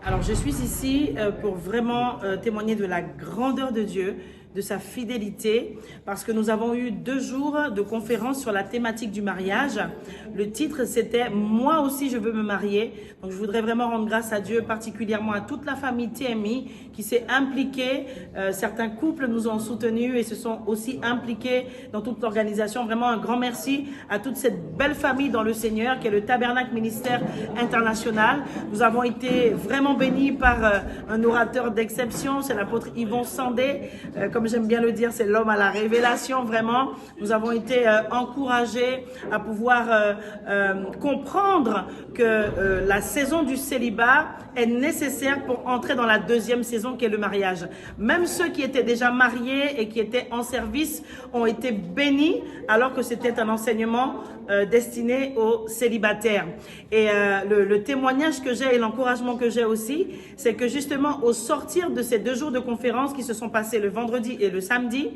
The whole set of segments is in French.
Alors, je suis ici pour vraiment témoigner de la grandeur de Dieu, de sa fidélité, parce que nous avons eu 2 jours de conférence sur la thématique du mariage. Le titre, c'était « Moi aussi, je veux me marier ». Donc, je voudrais vraiment rendre grâce à Dieu, particulièrement à toute la famille TMI qui s'est impliquée. Certains couples nous ont soutenus et se sont aussi impliqués dans toute l'organisation. Vraiment, un grand merci à toute cette belle famille dans le Seigneur, qui est le Tabernacle Ministère International. Nous avons été vraiment bénis par un orateur d'exception, c'est l'apôtre Yvon Sandé. Comme j'aime bien le dire, c'est l'homme à la révélation, vraiment. Nous avons été encouragés à pouvoir comprendre que la saison du célibat est nécessaire pour entrer dans la 2e saison qui est le mariage. Même ceux qui étaient déjà mariés et qui étaient en service ont été bénis alors que c'était un enseignement destiné aux célibataires. Et le témoignage que j'ai et l'encouragement que j'ai aussi, c'est que justement au sortir de ces 2 jours de conférence qui se sont passés le vendredi et le samedi,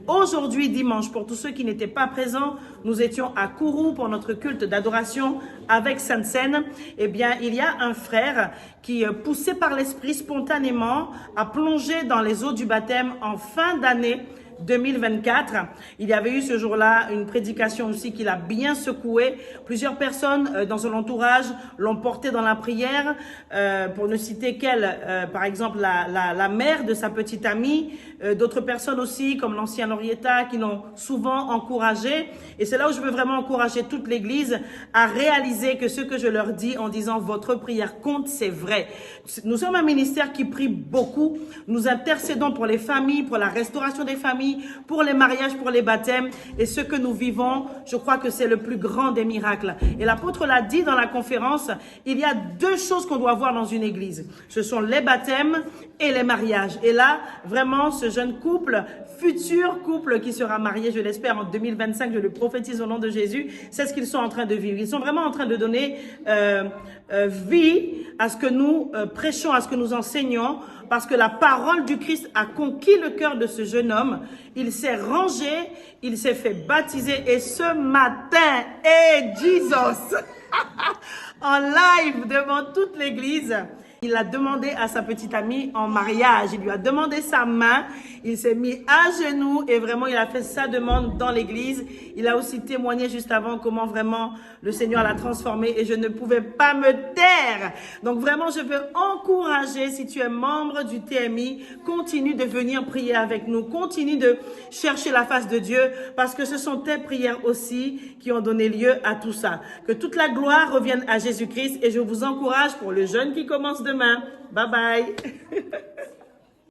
aujourd'hui dimanche, pour tous ceux qui n'étaient pas présents, nous étions à Kourou pour notre culte d'adoration avec Sainte Seine. Eh bien, il y a un frère qui, poussé par l'esprit spontanément, a plongé dans les eaux du baptême en fin d'année 2024. Il y avait eu ce jour-là une prédication aussi qui l'a bien secoué. Plusieurs personnes dans son entourage l'ont porté dans la prière. Pour ne citer qu'elle, par exemple la mère de sa petite amie, d'autres personnes aussi comme l'ancien Laurietta qui l'ont souvent encouragé. Et c'est là où je veux vraiment encourager toute l'Église à réaliser que ce que je leur dis en disant votre prière compte, c'est vrai. Nous sommes un ministère qui prie beaucoup. Nous intercédons pour les familles, pour la restauration des familles, pour les mariages, pour les baptêmes. Et ce que nous vivons, je crois que c'est le plus grand des miracles. Et l'apôtre l'a dit dans la conférence, il y a 2 choses qu'on doit voir dans une église. Ce sont les baptêmes et les mariages. Et là, vraiment, ce jeune couple, futur couple qui sera marié, je l'espère, en 2025, je le prophétise au nom de Jésus, c'est ce qu'ils sont en train de vivre. Ils sont vraiment en train de donner vie à ce que nous prêchons, à ce que nous enseignons, parce que la parole du Christ a conquis le cœur de ce jeune homme. Il s'est rangé, il s'est fait baptiser et ce matin, Jesus, en live devant toute l'église, il a demandé à sa petite amie en mariage. Il lui a demandé sa main. Il s'est mis à genoux et vraiment, il a fait sa demande dans l'église. Il a aussi témoigné juste avant comment vraiment le Seigneur l'a transformé et je ne pouvais pas me taire. Donc vraiment, je veux encourager, si tu es membre du TMI, continue de venir prier avec nous. Continue de chercher la face de Dieu parce que ce sont tes prières aussi qui ont donné lieu à tout ça. Que toute la gloire revienne à Jésus-Christ et je vous encourage pour le jeûne qui commence demain. Bye bye.